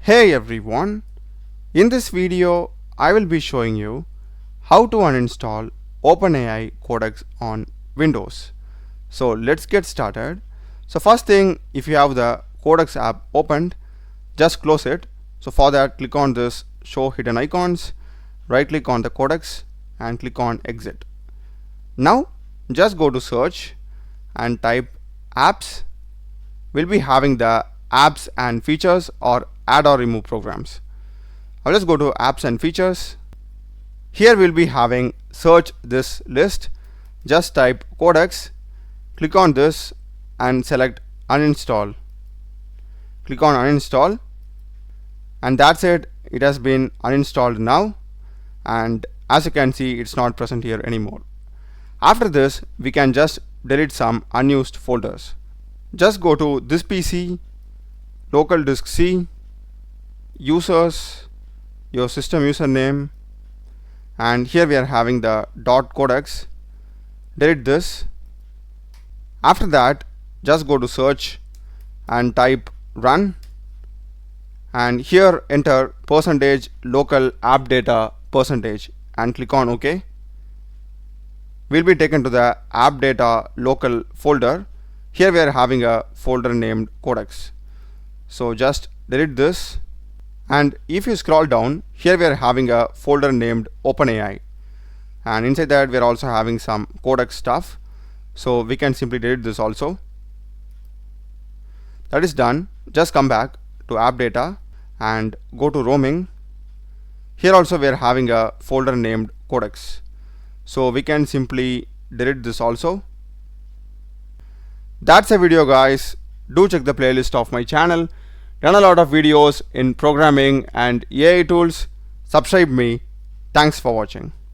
Hey everyone, in this video I will be showing you how to uninstall OpenAI Codex on Windows. So let's get started. So first thing, if you have the Codex app opened, just close it. So for that, click on this show hidden icons, right click on the Codex and click on exit. Now just go to search and type apps. We'll be having the apps and features or add or remove programs. I'll just go to apps and features. Here we'll be having search this list. Just type Codex, click on this and select uninstall. Click on uninstall and that's it. It has been uninstalled now, and as you can see, it's not present here anymore. After this, we can just delete some unused folders. Just go to this PC, local disk C, users, your system username, and here we are having the .codex. Delete this. After that, just go to search and type run, and here enter %local app data % and click on OK. We'll be taken to the app data local folder. Here we are having a folder named Codex. So just delete this, and if you scroll down, here we are having a folder named OpenAI, and inside that we are also having some Codex stuff. So we can simply delete this also. That is done. Just come back to app data and go to roaming. Here also we are having a folder named Codex. So we can simply delete this also. That's a video, guys. Do check the playlist of my channel. Done a lot of videos in programming and AI tools. Subscribe me. Thanks for watching.